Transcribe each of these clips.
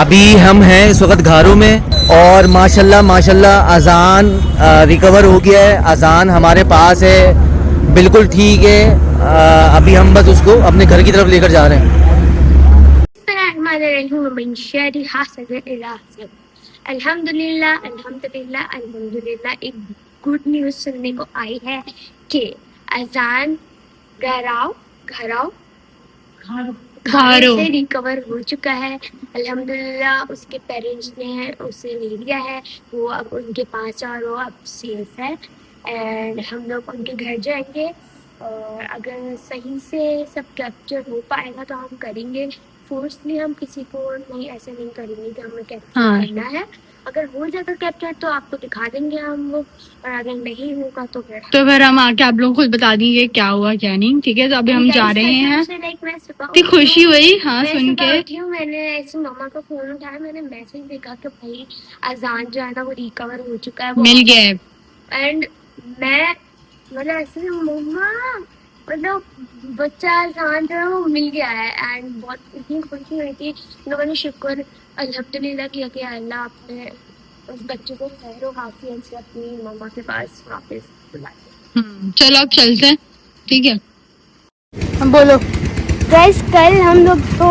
अभी हम हैं इस वक्त घारों में और माशाल्लाह माशाल्लाह अज़ान रिकवर हो गया है। अज़ान हमारे पास है, बिल्कुल ठीक है। अभी हम बस उसको अपने घर की तरफ लेकर जा रहे हैं। अल्हम्दुलिल्लाह अल्हम्दुलिल्लाह अल्हम्दुलिल्लाह एक गुड न्यूज़ सुनने को आई है कि अजान घराव घराव घारों से रिकवर हो चुका है। अल्हम्दुलिल्लाह उसके पेरेंट्स ने उसे ले लिया है, वो अब उनके पास और वो अब सेफ है एंड हम लोग उनके घर जाएंगे और अगर सही से सब कैप्चर हो पाएगा तो हम करेंगे। फोर्सली हम किसी को नहीं ऐसे नहीं करेंगे कि हमें कैप्चर करना है। अगर हो जाएगा कैप्चर तो आपको दिखा देंगे हम लोग, और अगर नहीं होगा तो फिर हम आके आप लोगों को खुद बता देंगे क्या हुआ क्या नहीं। ठीक है, तो अभी हम जा रहे हैं। इतनी खुशी हुई हाँ सुन के। मैंने ऐसे मामा का फोन उठाया, मैंने मैसेज देखा कि भाई अजान जो है ना वो रिकवर हो चुका है, मिल गया है। एंड मैं मतलब ऐसे मम्मा मतलब बच्चा अजान जो है वो मिल गया है एंड बहुत इतनी खुशी हुई थी। लोगों ने शुक्र अल्हम्दुलिल्लाह किया कि अल्लाह आपने उस बच्चे को खैर और आफियत से अपनी मम्मा के पास वापस बुलाया। चलो अब चलते हैं, ठीक है। हम बोलो गैस कल हम लोग तो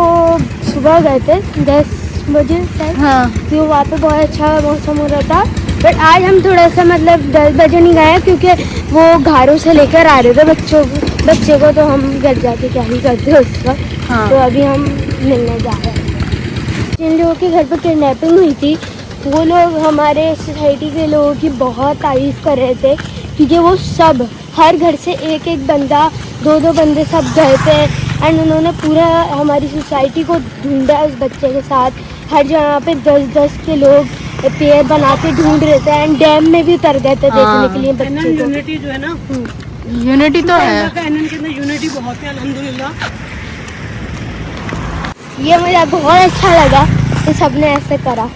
सुबह गए थे 10 बजे शायद। हाँ तो वहाँ पे बहुत अच्छा मौसम हो रहा था, बट आज हम थोड़ा सा मतलब 10 बजे नहीं गए क्योंकि वो घरों से लेकर आ रहे थे बच्चे को, तो हम घर जाके क्या ही करते उस वक्त। हाँ तो अभी हम मिलने जा रहे हैं। जिन लोगों के घर पर किडनैपिंग हुई थी वो लोग हमारे सोसाइटी के लोगों की बहुत तारीफ़ कर रहे थे क्योंकि वो सब हर घर से एक एक बंदा 2-2 बंदे सब गए थे एंड उन्होंने पूरा हमारी सोसाइटी को ढूंढा उस बच्चे के साथ। हर जगह पे 10-10 के लोग पेयर बना के ढूंढ रहे थे एंड डैम में भी उतर गए थे देखने के लिए बच्चे को। यूनिटी जो है ना, यूनिटी तो है, एनएन के अंदर यूनिटी बहुत है अल्हम्दुलिल्लाह। ये मुझे बहुत अच्छा लगा कि सबने ऐसे करा।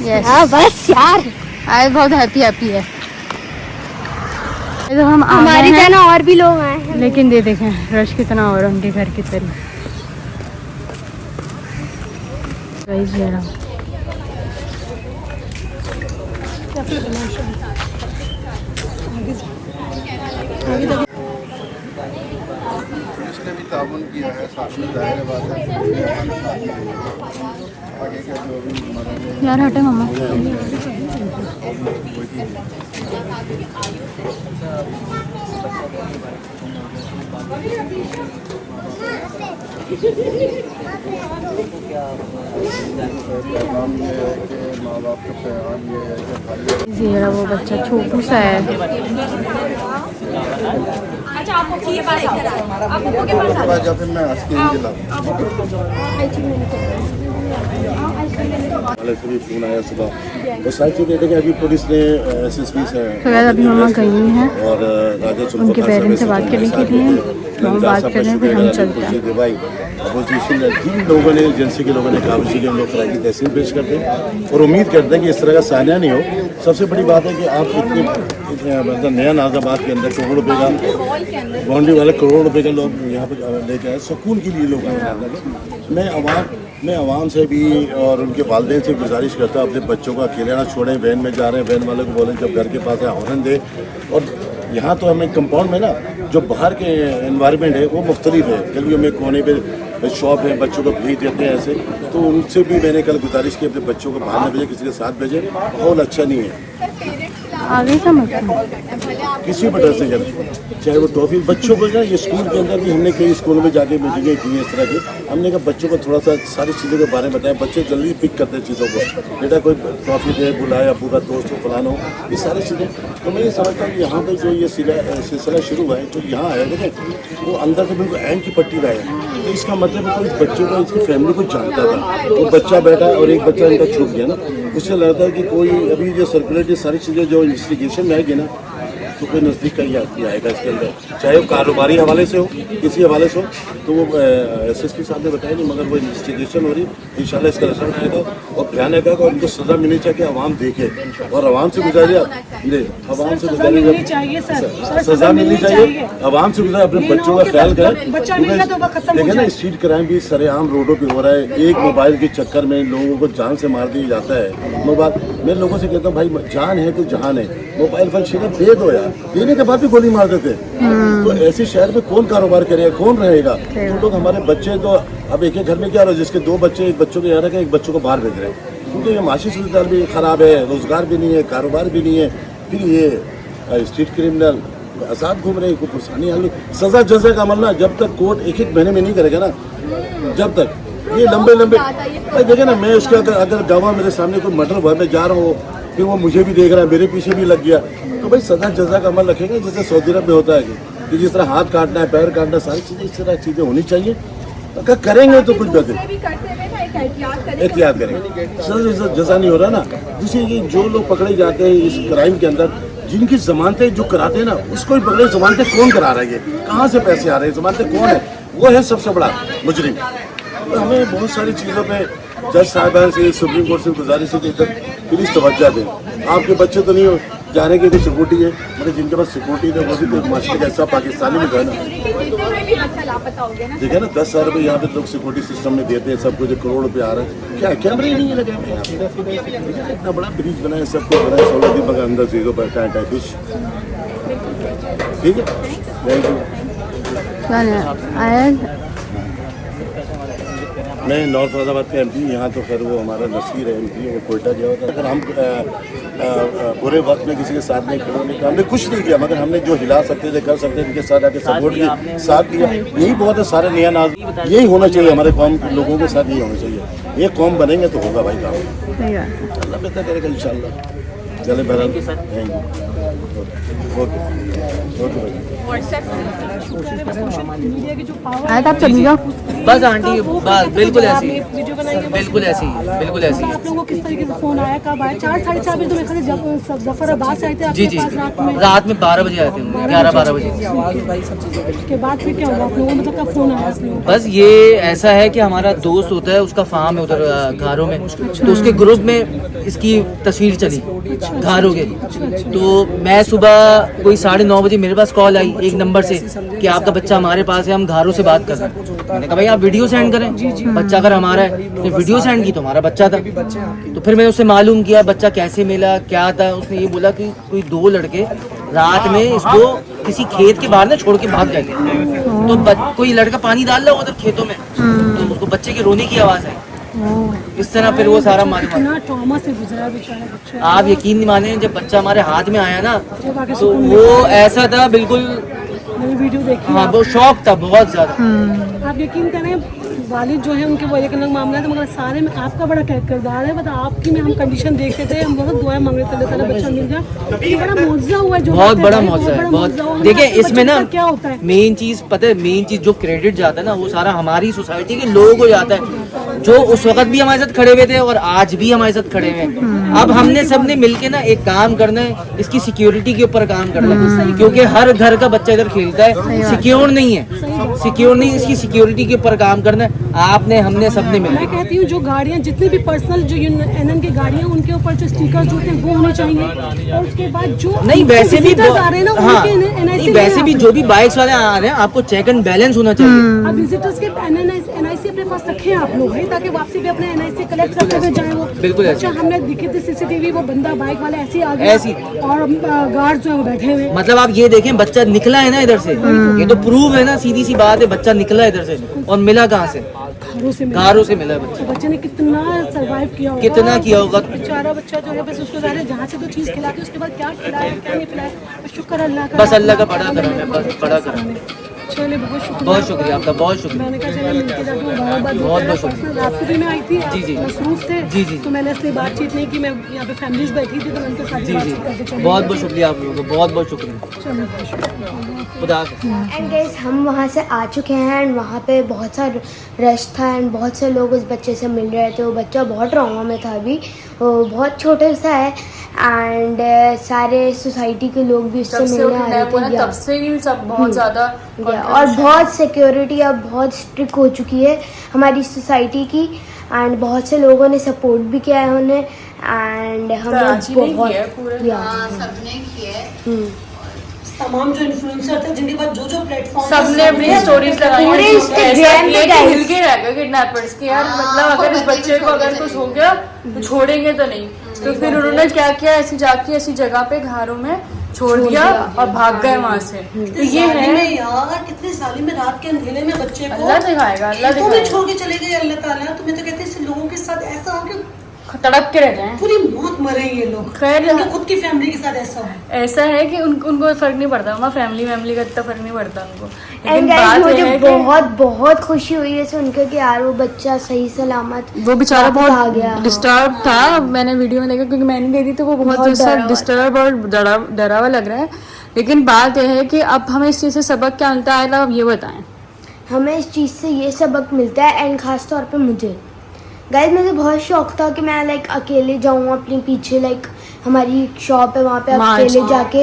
Yes. हाँ बस यार आज बहुत हैप्पी है। तो हम हमारी तरह और भी लोग आए हैं, लेकिन दे देखें रश कितना हो रहा है उनके घर की तरफ। इसने भी ताउन किया है, साथ में जाहिर बात है आगे का जो भी मदद यार हटे मम्मा। पैगाम ये है कि माँ बाप का पैगाम ये है कि खाली ये रहा वो बच्चा छोटू सा है। या फिर मैं आइसक्रीम खिलाऊँ वाले से भी फोन आया सुबह। तो साथ ही कहते कि अभी पुलिस ने SSP से तो यार अभी मम्मा गई हैं और राजा उनके पेरेंट्स से बात करने के लिए, तो हम बात कर रहे हैं, फिर हम चलते हैं। अपोजिशन जिन लोगों ने एजेंसी के लोगों ने कहा कि हम लोग सराय की तहसील पेश करते हैं और उम्मीद करते हैं कि इस तरह का सानिया नहीं हो। सबसे बड़ी बात है कि आप इतने मतलब नया नाजाबाद के अंदर करोड़ रुपए का बाउंड्री वाले करोड़ रुपए का लोग यहाँ पर लेके आए, सुकून के लिए लोग आए। मैं आवाम से भी और उनके वालिदैन से गुजारिश करता हूँ अपने बच्चों को अकेले ना छोड़ें। वैन में जा रहे हैं, वैन वाले को बोलें जब घर के पास है हॉर्न दे। और यहाँ तो हमें कंपाउंड में ना जो बाहर के एनवायरनमेंट है वो मुख्तलिफ है। गलियों में कोने पे शॉप है, बच्चों को भेज देते हैं ऐसे। तो उनसे भी मैंने कल गुजारिश की अपने बच्चों को बाहर न भेजें, किसी के साथ भेजें, माहौल अच्छा नहीं है। आगे का मतलब किसी भी तरह से करें, चाहे वो टॉफी बच्चों को ये स्कूल के अंदर भी हमने कई स्कूलों में जाके मीटिंगें की इस तरह की। हमने कहा बच्चों को थोड़ा सा सारी चीज़ों के बारे में बताएं। बच्चे जल्दी पिक करते हैं चीज़ों को, बेटा कोई टॉफी दे, बुलाया, पूरा दोस्त को फलाना हो, ये सारी चीज़ें। तो मैं ये समझता हूँ कि यहाँ पर जो ये सिलसिला शुरू हुआ है तो यहाँ आया देखें वो अंदर से बिल्कुल एंड की पट्टी रहा है। तो इसका मतलब है कोई बच्चों को इसकी फैमिली को जानता था, वो बच्चा बैठा और एक बच्चा इनका छूट गया ना, उससे लगता है कि कोई अभी जो सर्कुलेट सारी चीज़ें जो इन्वेस्टिगेशन में आएगी ना तो कोई नज़दीक का ही आदमी आएगा इसके अंदर, चाहे वो कारोबारी हवाले से हो, किसी हवाले से हो। तो वो SSP साहब ने बताया नहीं, मगर वो इन्वेस्टिगेशन हो रही, इंशाल्लाह इसका रिजल्ट आएगा और बयान आएगा और उनको सज़ा मिलनी चाहिए कि आवाम देखे और आवाम से गुजारिए, आवाम से गुजारिए, सज़ा मिलनी चाहिए, आवाम से गुजारिए, अपने बच्चों का ख्याल करें। देखें ना, स्ट्रीट क्राइम भी सरेआम रोडों पे हो रहा है, एक मोबाइल के चक्कर में लोगों को जान से मार दिया जाता है। मोबाइल, मैं लोगों से कहता हूँ भाई जान है तो जहान है, मोबाइल फोन छीना दे दो यार, देने के बाद भी गोली मार देते हैं। तो ऐसे शहर में कौन कारोबार करेगा, कौन रहेगा? तो लोग, हमारे बच्चे तो अब एक घर में क्या हो रहा है, जिसके 2 बच्चे, एक बच्चों को यहाँ रखा, एक बच्चों को बाहर भेज रहे हैं, क्योंकि ये माशी सूरत भी खराब है, रोजगार भी नहीं है, कारोबार भी नहीं है, फिर ये स्ट्रीट क्रिमिनल आज़ाद घूम रहे हैं, कोई परेशानी हाल। सजा जजा का अमल ना जब तक कोर्ट 1-1 महीने में नहीं करेगा ना, जब तक ये लंबे भाई देखे ना, मैं उसके अगर गवाह मेरे सामने कोई मर्डर हुआ, मैं जा रहा हूँ, फिर वो मुझे भी देख रहा है, मेरे पीछे भी लग गया, तो भाई सजा जजा का अमल रखेंगे जैसे सऊदी अरब में होता है कि जिस तरह हाथ काटना है, पैर काटना, सारी चीज़ें इस तरह चीज़ें होनी चाहिए। अगर करेंगे तो कुछ बेहतर एहतियात करेंगे, सजा जजा नहीं हो रहा ना। दूसरी ये जो लोग पकड़े जाते हैं इस क्राइम के अंदर, जिनकी जमानतें जो कराते हैं ना, उसको भी पकड़े, जमानतें कौन करा रहा है, ये कहाँ से पैसे आ रहे हैं, जमानतें कौन है, वो है सबसे बड़ा मुजरिम। तो हमें बहुत सारी चीज़ों पे जज साहिबान से, सुप्रीम कोर्ट से गुजारिश है कि प्लीज़ तवज्जो दें। आपके बच्चे तो नहीं हो जा रहे कि सिक्योरिटी है, मतलब जिनके पास सिक्योरिटी है वो भी तो मास्टर का हिस्सा पाकिस्तानी में है ना। देखिए ना, 10,000 रुपये यहाँ पे लोग सिक्योरिटी सिस्टम में देते हैं, सब कुछ 1 करोड़ रुपये आ रहा है, क्या कैमरे ही नहीं लगे हुए हैं? इतना बड़ा ब्रिज बना है, सब कुछ बना है, 16 दिन अंदर चीज़ों पर टाइम फिश। ठीक है, थैंक यू। मैं नॉर्थ फैजाबाद का MP, यहाँ तो खैर वो हमारा नसीर है MP, वो कोयटा गया होता। अगर हम बुरे वक्त में किसी के साथ नहीं खड़े होंगे तो हमने कुछ नहीं किया, मगर हमने जो हिला सकते थे, कर सकते थे, उनके साथ आके सपोर्ट किया, साथ दिया, यही बहुत है। सारे नया नाज यही होना चाहिए, हमारे कौम के लोगों के साथ यही होना चाहिए। एक कौम बनेंगे तो होगा भाई काम, अल्लाह बेहतर करेगा इंशाल्लाह। चले बहरहाल, थैंक यू, ओके बस आंटी, बस बिल्कुल ऐसी, बिल्कुल ऐसी, बिल्कुल ऐसी। आप लोगों को किस तरीके से फोन आया, कब आया? 4-4:30 बजे तो मेरे ख्याल से जफराबाद से आए थे। जी, रात में 12 बजे आए थे, 11-12 बजे। उसके बाद फिर क्या हुआ आप लोगों को, मतलब कब फोन आया? बस ये ऐसा है कि हमारा दोस्त होता है, उसका फार्म है उधर घारों में, तो उसके ग्रुप में इसकी तस्वीर चली घारों के। तो मैं सुबह कोई 9:30 बजे मेरे पास कॉल आई एक नंबर से कि आपका बच्चा हमारे पास है, हम घारों से बात कर रहे हैं। मैंने कहा भाई आप वीडियो सेंड करें, बच्चा अगर हमारा है। तो वीडियो सेंड की तो हमारा बच्चा था। तो फिर मैंने उससे मालूम किया बच्चा कैसे मिला, क्या था। उसने ये बोला कि कोई 2 लड़के रात में इसको किसी खेत के बाहर ना छोड़ के भाग गए थे। तो कोई लड़का पानी डाल रहा उधर खेतों में, तो उसको बच्चे के रोने की आवाज़ आई। इस तरह फिर वो सारा मालूम। ट्रॉमा से गुजरा बेचारा बच्चा। आप यकीन नहीं माने, जब बच्चा हमारे हाथ में आया ना, तो वो ऐसा था बिल्कुल, मैंने वीडियो देखी। हाँ, वो शौक था बहुत ज्यादा। आप यकीन करें, वालिद जो है उनके वो एक अलग मामला है, मगर सारे में आपका बड़ा किरदार है। मतलब आपकी में हम कंडीशन देखते थे, हम बहुत दुआ मांग रहे थे अल्लाह ताला बच्चा मिल जाए। ये बड़ा मौजज़ा हुआ है, जो बहुत बड़ा मौजज़ा है, बहुत। देखिए इसमें ना क्या होता है, मेन चीज पता है, मेन चीज जो क्रेडिट जाता है ना, वो सारा हमारी सोसाइटी के लोगों को जाता है, जो उस वक्त भी हमारे साथ खड़े हुए थे और आज भी हमारे साथ खड़े हुए हैं। अब हमने सबने मिलके ना एक काम करना है, इसकी सिक्योरिटी के ऊपर काम करना है, क्योंकि हर घर का बच्चा इधर खेलता है, सिक्योर नहीं है, सिक्योर नहीं, इसकी सिक्योरिटी के ऊपर काम करना है। आपने हमने सबने मिलकर। मैं कहती हूँ जो गाड़ियाँ जितनी भी पर्सनल जो NN की गाड़ियाँ, उनके ऊपर जो स्टिकर जो थे वो होने चाहिए। और उसके बाद जो नहीं वैसे भी आ रहे हैं ना, हाँ, उनके नहीं वैसे भी जो भी बाइक्स वाले आ रहे हैं, आपको चेक एंड बैलेंस होना चाहिए। अब विजिटर्स के NIC अपने पास रखे आप लोग, ताकि वापसी भी अपने NIC कलेक्ट करते हुए जाए। वो बिल्कुल अच्छा, हमने दिखे थे CCTV, वो बंदा बाइक वाला ऐसे आ गया, ऐसी और गार्ड जो है वो बैठे हुए। मतलब आप ये देखें, बच्चा निकला है ना इधर से, ये तो प्रूव है ना, सीधी सी बात है, बच्चा निकला इधर से और मिला कहाँ से? घरों से मिला बच्चा। बच्चे ने कितना सरवाइव किया होगा, कितना किया होगा। बेचारा बच्चा जो है, बस उसको जाने जहाँ से तो चीज़ खिलाती, उसके बाद क्या खिलाया क्या नहीं खिलाया, शुक्र अल्लाह का, बस अल्लाह का बड़ा करम है, बस बड़ा करम है। चलिए बहुत बहुत शुक्रिया आपका, बहुत शुक्रिया। मैंने कहा चलिए मिलके जाती हूँ, बहुत बहुत शुक्रिया। आपको भी मैं आई थी, जी। मसरूफ थे, जी। तो मैंने इसलिए बातचीत नहीं की। मैं यहाँ पे फैमिलीज बैठी थी, तो मैं उनके साथ बातचीत करके चली। बहुत शुक्रिया आप लोगों को, बहुत शुक्रिया। चलिए खुदा। एंड गाइस, हम वहाँ से आ चुके हैं एंड वहाँ पे बहुत सा रश था एंड बहुत से लोग उस बच्चे से मिल रहे थे। वो बच्चा बहुत ट्रॉमा में था, अभी वो बहुत छोटे सा है एंड सारे सोसाइटी के लोग भी उससे जब से वो मिलने आ रहे किडनैप हुआ थे। तब से ही सब बहुत ज्यादा और बहुत सिक्योरिटी अब बहुत स्ट्रिक्ट हो चुकी है हमारी सोसाइटी की, एंड बहुत से लोगों ने सपोर्ट भी किया है उन्हें, एंड हमें कराची ने बहुत किया है पूरे। सबने किया है। तमाम जो इन्फ्लुएंसर थे जिनके पास जो जो प्लेटफॉर्म सबने अपनी स्टोरीज लगाई पूरे हैं, Instagram ऐसा पे किया कि guys। हिल के रह गए किडनैपर्स के यार, मतलब अगर इस बच्चे को अगर कुछ हो गया तो छोड़ेंगे तो नहीं। तो फिर उन्होंने क्या किया, ऐसी जाके ऐसी जगह पे घरों में छोड़ दिया और भाग गए वहां से। तो ये है यार कितने साली में रात के अंधेरे में बच्चे को अल्लाह दिखाएगा, अल्लाह खेतों में दिखाएगा, छोड़ के चले गए अल्लाह ताला। तुम्हें तो कहते हैं ऐसे लोगों के साथ ऐसा हो कि तड़प के रह जाए। पूरी मौत मरे ये लोग, खैर उनके खुद की फैमिली के साथ ऐसा हो। ऐसा है कि उनको फर्क नहीं पड़ता, वहाँ फैमिली का इतना फर्क नहीं पड़ता उनको। एंड लेकिन गाइस बात मुझे ये है बहुत बहुत खुशी हुई है सुन के कि यार वो बच्चा सही सलामत वो बेचारा वापस आ गया। बहुत डिस्टर्ब था। मैंने वीडियो में देखा क्योंकि मैंने गई थी तो वो बहुत बहुत डरा हुआ डिस्टर्ब और डरा हुआ लग रहा है। लेकिन बात यह है कि अब हमें इस चीज़ से सबक क्या मिलता है, आप ये बताएं। हमें इस चीज़ से ये सबक मिलता है, एंड ख़ास तौर पे मुझे गाइस मुझे बहुत शौक था कि मैं लाइक अकेले जाऊँ अपने पीछे, लाइक हमारी एक शॉप है वहाँ पे अकेले जाके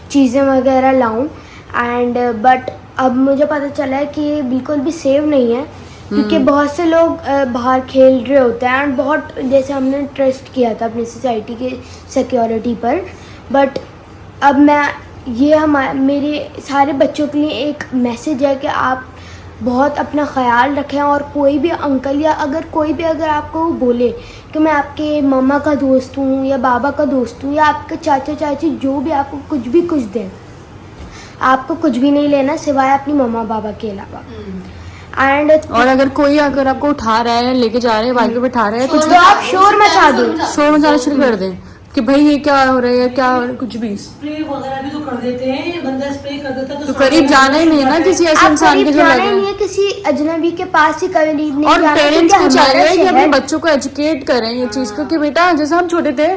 चीज़ें वगैरह लाऊं, एंड बट अब मुझे पता चला है कि ये बिल्कुल भी सेव नहीं है, क्योंकि बहुत से लोग बाहर खेल रहे होते हैं, एंड बहुत जैसे हमने ट्रस्ट किया था अपनी सोसाइटी के सिक्योरिटी पर, बट अब मैं ये मेरे सारे बच्चों के लिए एक मैसेज है कि आप बहुत अपना ख्याल रखें, और कोई भी अंकल या अगर कोई भी अगर आपको बोले कि मैं आपके मम्मा का दोस्त हूँ या बाबा का दोस्त हूँ या आपके चाचा चाची जो भी आपको कुछ दें, आपको कुछ भी नहीं लेना सिवाय अपनी मम्मा बाबा के अलावा। एंड और अगर कोई अगर आपको उठा रहा है, लेके जा रहे हैं, बाइक पे बिठा रहे हैं, कुछ तो आप शोर मचा दो, शोर मचाना शुरू कर दें कि भाई ये क्या हो रहा है, क्या हो रहा है, कुछ भी। स्प्रे वगैरह भी तो कर देते हैं, बंदा स्प्रे कर देता है तो करीब जाना ही नहीं है ना किसी ऐसे आप इंसान के करीब जो जाना लगे। ही नहीं है, किसी अजनबी के पास ही करीब नहीं और जाना, पेरेंट्स क्योंकि को चाहिए हमारा कि अपने शहर- बच्चों को एजुकेट करें ये चीज को कि बेटा जैसे हम छोटे थे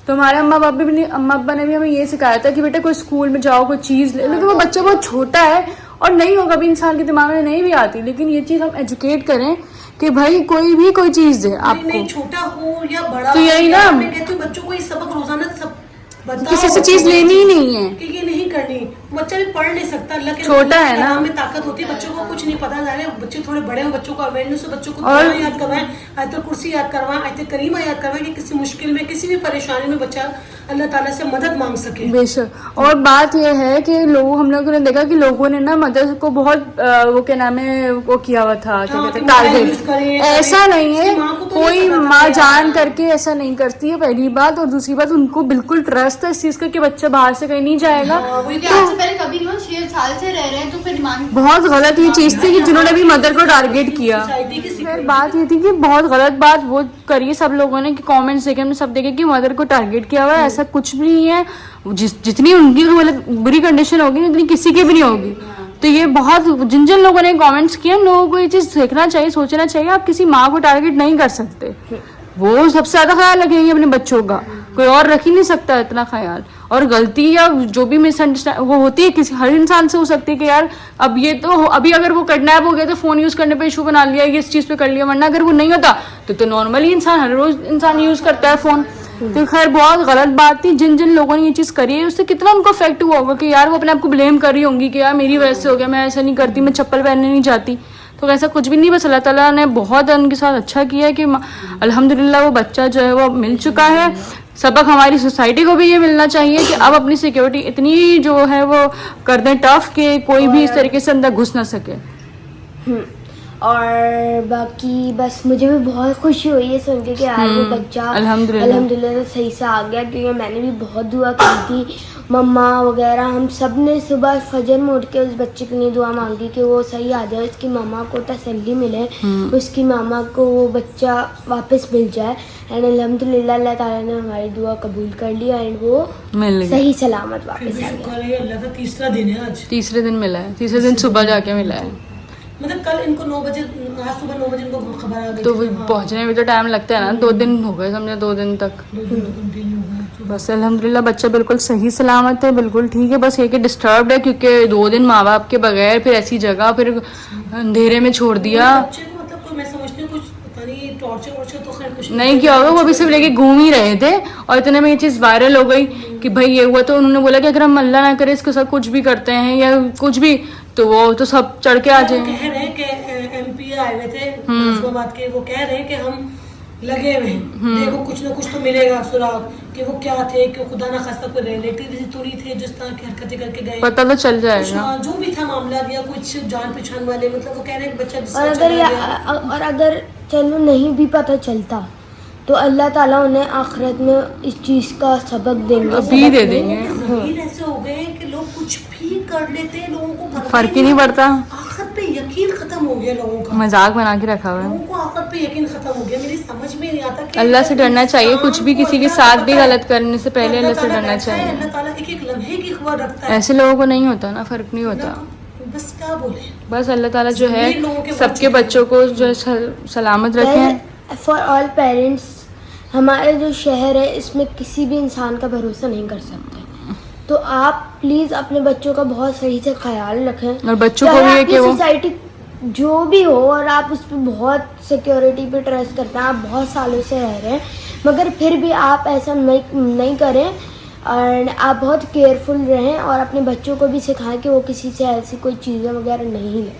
तो हमारे अम्मा अब्बा ने भी हमें ये सिखाया था कि बेटा कोई स्कूल में जाओ कोई चीज ले, लेकिन वो बच्चा बहुत छोटा है और नहीं होगा भी, इंसान के दिमाग में नहीं भी आती। लेकिन ये चीज हम एजुकेट करें कि भाई कोई भी कोई चीज दे आपको, नहीं छोटा हो या बड़ा तो यही ना, मैं कहती हूँ बच्चों को ये सबक रोजाना सब बताओ, किसी से चीज लेनी ही नहीं है कि ये नहीं करनी। बच्चा भी पढ़ नहीं सकता, अल्लाह के छोटा है ना, में ताकत होती है, बच्चों को कुछ नहीं पता जा रहा है। बच्चे थोड़े बड़े हो, बच्चों को अवेयरनेस हो, बच्चों को और- दुआ याद करवाएं, आयतुल कुर्सी याद करवाएं, आयत करीमा याद करवाएं कि किसी मुश्किल में किसी भी परेशानी में बच्चा अल्लाह ताला से मदद मांग सके। बेशक। और बात यह है कि हम लोगों ने देखा कि लोगों ने ना मदर को बहुत वो क्या नाम है वो किया हुआ था, क्या हाँ, कहते हैं, कि मोबाइल यूज टारगेट। करें, ऐसा नहीं है, उसकी माँ को तो कोई नहीं पता था माँ यार। जान करके ऐसा नहीं करती है, पहली बात। और दूसरी बात उनको बिल्कुल ट्रस्ट है इस चीज का कि बच्चा बाहर से कहीं नहीं जाएगा। क्योंकि आज से पहले कभी ना 6 साल से रह रहे हैं तो फिर मान बहुत गलत ये चीज थी कि जिन्होंने भी मदर को टारगेट किया। सोसाइटी की फिर बात ये थी कि बहुत गलत बात वो करी सब लोगों ने कि कमेंट्स देखे, हमने सब देखे कि मदर को टारगेट किया हुआ है। ऐसा कुछ भी नहीं है, जितनी उनकी बुरी कंडीशन होगी उतनी किसी की भी नहीं होगी। तो ये बहुत जिन जिन लोगों ने कमेंट्स किए उन लोगों को ये चीज देखना चाहिए, सोचना चाहिए। आप किसी माँ को टारगेट नहीं कर सकते, वो सबसे ज्यादा ख्याल रखेगी अपने बच्चों का, कोई और रख ही नहीं सकता इतना ख्याल। और गलती या जो भी मिसअंडरस्टैंड वो होती है किसी हर इंसान से हो सकती है कि यार अब ये तो अभी अगर वो किडनैप हो गया तो फोन यूज करने पे इशू बना लिया, ये इस चीज पे कर लिया, वरना अगर वो नहीं होता तो नॉर्मली इंसान हर रोज इंसान यूज करता है फोन। तो खैर बहुत गलत बात थी। जिन जिन लोगों ने ये चीज करी है उससे कितना उनको इफेक्ट हुआ होगा कि यार वो अपने आप को ब्लेम कर रही होंगी कि यार मेरी वजह से हो गया, मैं ऐसा नहीं करती, मैं चप्पल पहनने नहीं जाती। तो ऐसा कुछ भी नहीं, बस अल्लाह ताला ने बहुत उनके साथ अच्छा किया है कि अल्हम्दुलिल्लाह वो बच्चा जो है वो मिल चुका है। सबक हमारी सोसाइटी को भी ये मिलना चाहिए कि अब अपनी सिक्योरिटी इतनी जो है वो कर दें टफ कि कोई भी इस तरीके से अंदर घुस ना सके। और बाकी बस मुझे भी बहुत खुशी हुई है सुन के कि यार वो बच्चा अल्हम्दुलिल्लाह सही से आ गया, क्योंकि मैंने भी बहुत दुआ की थी, मम्मा वगैरह हम सब ने सुबह फजर में उठ के उस बच्चे के लिए दुआ मांगी कि वो सही आ जाए, उसकी मामा को तसल्ली मिले, उसकी मामा को वो बच्चा वापस मिल जाए। एंड अल्हम्दुलिल्लाह अल्लाह ताला ने हमारी दुआ कबूल कर लिया एंड वो सही सलामत वापस आ गया। अल्लाह का तीसरा दिन है आज, तीसरे दिन मिला है, तीसरे दिन सुबह जाके मिला है। मतलब कल इनको 9 बजे, आज सुबह 9 बजे इनको खबर आ गई तो थी। पहुंचने में तो टाइम लगता है ना, 2 दिन हो गए समझे, 2 दिन तक। बस अल्हम्दुलिल्लाह बच्चा बिल्कुल सही सलामत है, बिल्कुल ठीक है। बस ये कि डिस्टर्ब्ड है क्योंकि 2 दिन माँ बाप के बगैर फिर ऐसी जगह फिर अंधेरे में छोड़ दिया। बच्चे को मतलब कोई मैं समझती हूँ कुछ पता नहीं टॉर्चर वॉर्चर तो खैर नहीं किया होगा, वो अभी सिर्फ लेके घूम ही रहे थे और इतने में ये चीज़ वायरल हो गई कि भाई ये हुआ। तो उन्होंने बोला कि अगर हम अल्लाह ना करे इसके साथ कुछ भी करते हैं या कुछ भी तो वो तो सब चढ़ के आ वो जाएंगे। कह रहे हैं कि एमपी आए हुए थे नाजिमाबाद के, वो कह रहे हैं कि हम लगे हुए हैं, देखो कुछ ना कुछ तो मिलेगा सुराग कि वो क्या थे, कि खुदा ना खास्ता कोई रिलेटिव तो नहीं थे जिस तरह की हरकतें करके गए, पता तो चल जाएगा कुछ जो भी था मामला या कुछ जान पहचान वाले, मतलब वो कह रहे हैं कि बच्चा जिस और तरह अगर चला गया। और अगर चलो नहीं भी पता चलता तो अल्लाह ताला उन्हें आखिरत में इस चीज़ का सबक देंगे, अभी सबक दे देंगे। ज़मीर ऐसे हो गए हैं कि लोग कुछ भी कर लेते हैं, लोगों को फर्क ही नहीं पड़ता, आखिरत पे यकीन खत्म हो गया लोगों का, मजाक बना के रखा हुआ है। लोगों को आखिरत पे यकीन खत्म हो गया। मेरी समझ में नहीं आता कि अल्लाह से डरना चाहिए, कुछ भी किसी के साथ भी गलत करने से पहले अल्लाह से डरना चाहिए। अल्लाह ताला एक एक लम्हे की खबर रखता है, ऐसे लोगों को नहीं होता ना, फर्क नहीं होता। बस क्या बोले, बस अल्लाह ताला जो है ज़मीर लोगों के सबके बच्चों बच्चों को जो है सलामत रखें। फॉर ऑल पेरेंट्स, हमारे जो शहर है इसमें किसी भी इंसान का भरोसा नहीं कर सकते, तो आप प्लीज़ अपने बच्चों का बहुत सही से ख्याल रखें। और बच्चों को चाहे भी है आपकी कि वो सोसाइटी जो भी हो और आप उस पर बहुत सिक्योरिटी पे ट्रस्ट करते हैं, आप बहुत सालों से रह रहे हैं, मगर फिर भी आप ऐसा नहीं करें और आप बहुत केयरफुल रहें और अपने बच्चों को भी सिखाएं कि वो किसी से ऐसी कोई चीज़ें वगैरह नहीं लें।